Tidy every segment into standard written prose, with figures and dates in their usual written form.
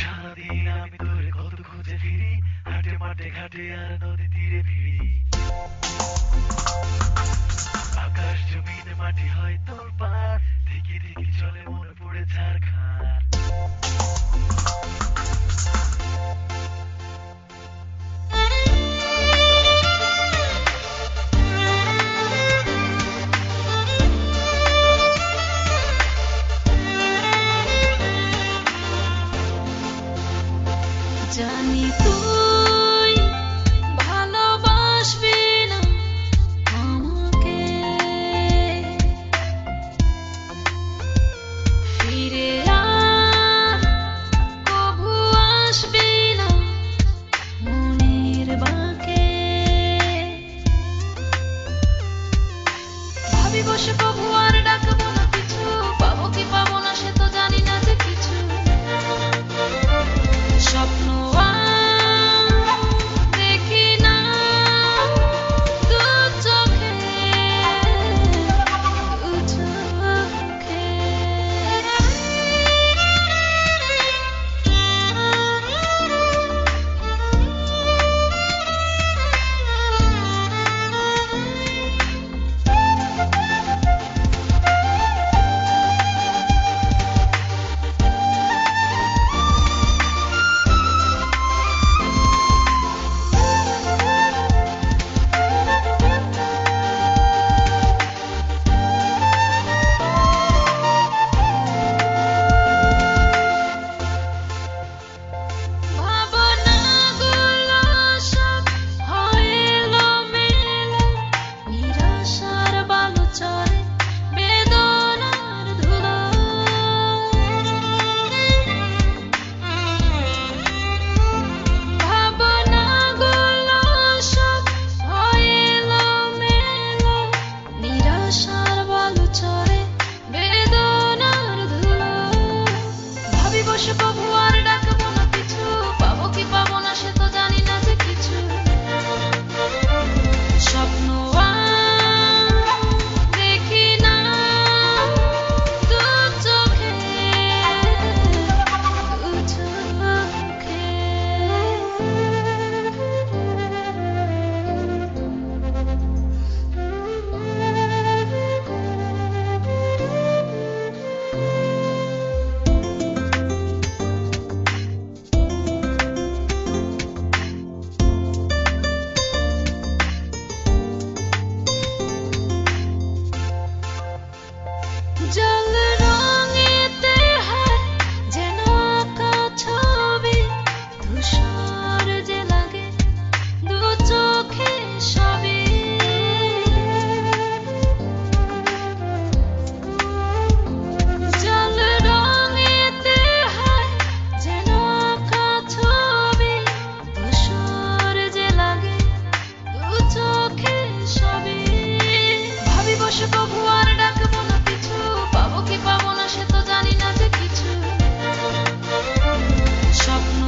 সারাদিন আমি তোরে কত খুঁজে ফিরি, হাটে মাঠে ঘাটে আর নদী তীরে ভিড়ি। আকাশ জমিনে মাটি হয় তোর পার, ধিকি ধিকি চলে মনে পড়ে ঝাড়খার। জানি তুই ভালোবাসবি না আমাকে, ফিরে আর কভু আসবি না মনের বাঁকে। ভাবি বসে কভু আর ডাকবো না পিছু, পাবো কি পাবো না সে তো জানি না যে কিছু। স্বপ্ন দেখি না দু চোখে, দু চোখে। ভাবনাগুলো সব হয় এলোমেলো, নিরাশার বালুচরে বেদনার ধুলো। ভাবনাগুলো সব হয় এলোমেলো, নিরাশার বালুচরে বেদনার ধুলো। ভাবি বসে কভু আর ডাকবো না পিছু, পাবো কি পাবো না সে তো জানি না যে কিছু। স্বপ্ন দেখি না দু চোখে, দু চোখে। জল রঙেতে হয় যেন আঁকা ছবি, ধূসর যে লাগে দু চোখে সবই। জল রঙেতে হয় যেন আঁকা ছবি, ধূসর যে লাগে দু চোখে সবই। ভাবি বসে কভু আর ডাকবো না পিছু, পাবো কি পাবো না সে তো জানি না যে কিছু। স্বপ্ন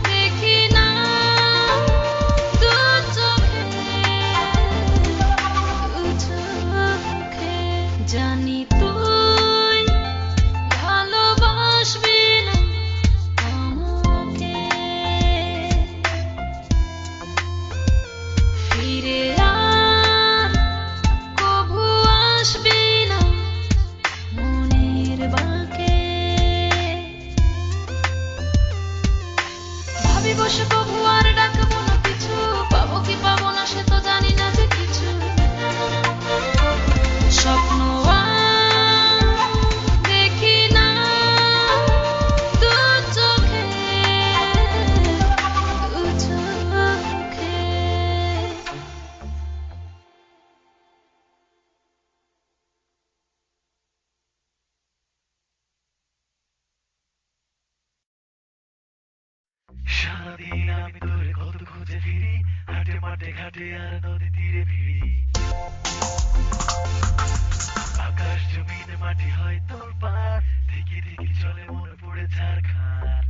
দেখি না দু চোখে, দু চোখে। জানি তুই ভালোবাসবি না আমাকে, ফিরে আর কভু আসবি না মনের বাঁকে। ভাবি বসে কভু আর ডাকবো না পিছু, পাবো কি পাবো না সে তো জানি না যে কিছু। স্বপ্ন দেখি না দু চোখে, দু চোখে। সারাদিন আমি তোরে কত খুঁজে ফিরি, হাটে মাঠে ঘাটে আর নদী তীরে ভিড়ি। আকাশ জমিনে মাটি হয় তোর পার, ধিকি ধিকি চলে মনে পড়ে ঝাড়খার।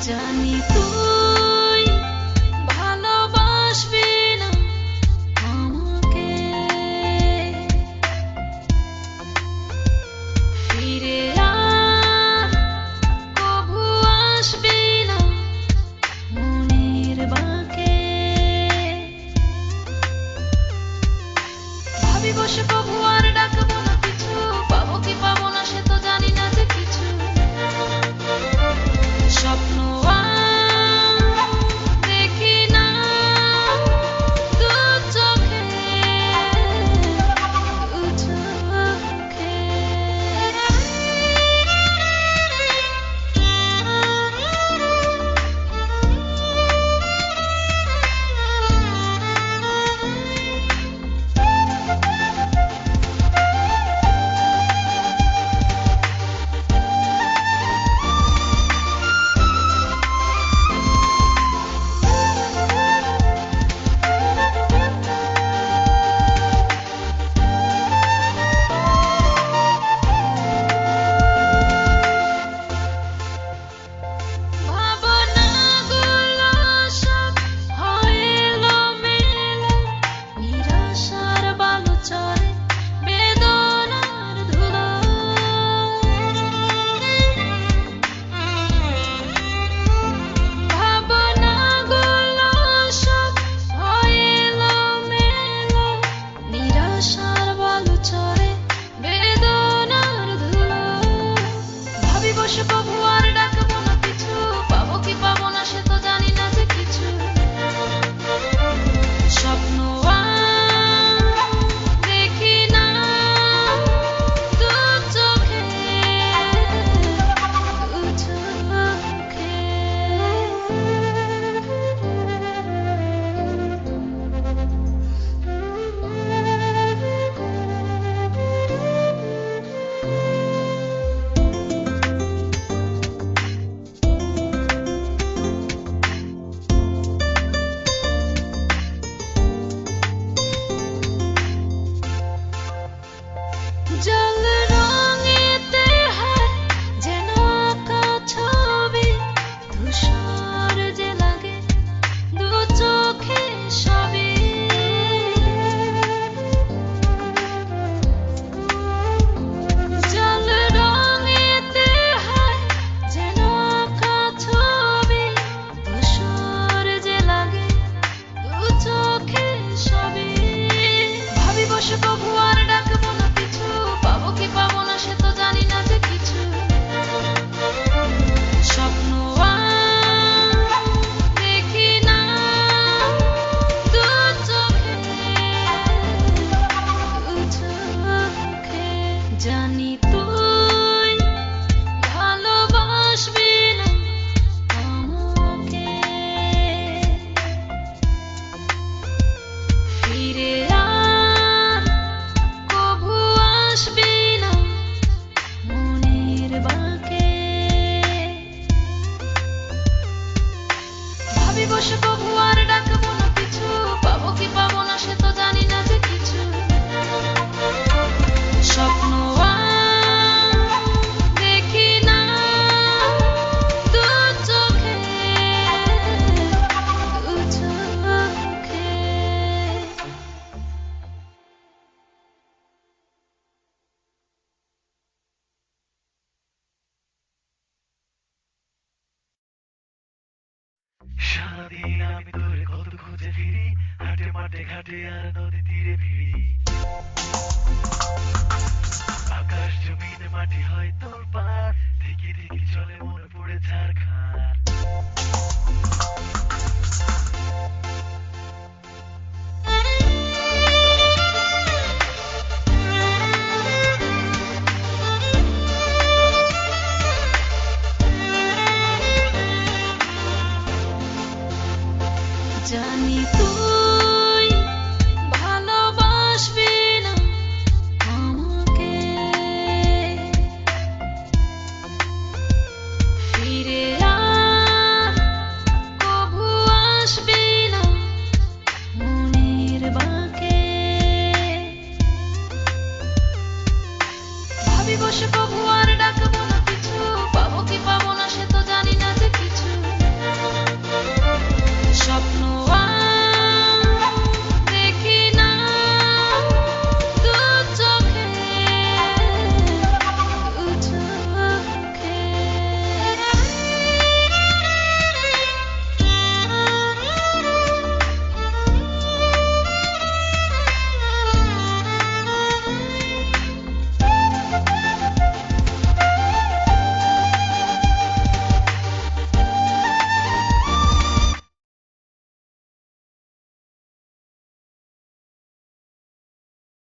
জানি তুই ভালোবাসবি না আমাকে, ফিরে আর কভু আসবি না মনের বাঁকে। ভাবি বসে কভু আর ডাকবো না পিছু, পাবো কি পাবো না সে তো জানি না যে কিছু। স্বপ্ন দেখি না দু চোখে, দু চোখে। ভাবনাগুলো সব হয় এলোমেলো, নিরাশার বালু চরে বেদনার ধুলো। ভাবনাগুলো সব হয় এলোমেলো, নিরাশার বালু চরে বেদনার ধুলো। ভাবি বসে কভু আর ডাকবো না পিছু, পাবো কি পাবো না সে তো জানি না যে কিছু। স্বপ্ন দেখি না দু চোখে, দু চোখে। জল রঙেতে হয় যেন আঁকা ছবি, ধূসর যে লাগে দু চোখে সবই। জল রঙেতে হয় যেন আঁকা ছবি, ধূসর যে লাগে দু চোখে সবই। ভাবি বসে কভু আর ডাকবো না পিছু, পাবো কি পাবো না সে তো জানি না যে কিছু। স্বপ্ন দেখি না দু চোখে, দু চোখে। জানি তুই ভালোবাসবি না আমাকে, ফিরে আর কভু আসবি না মনের বাঁকে। ভাবি বসে কভু আর ডাকবো না পিছু, পাবো কি পাবো না সে তো জানি না যে কিছু। স্বপ্ন দেখি না দু চোখে, দু চোখে। সারাদিন আমি তোরে কত খুঁজে ফিরি, হাটে মাঠে ঘাটে আর নদী তীরে ভিড়ি। আকাশ জমিনে মাটি হয় তোর পার, দেখি দেখি চলে মনে পড়ে ছাড়।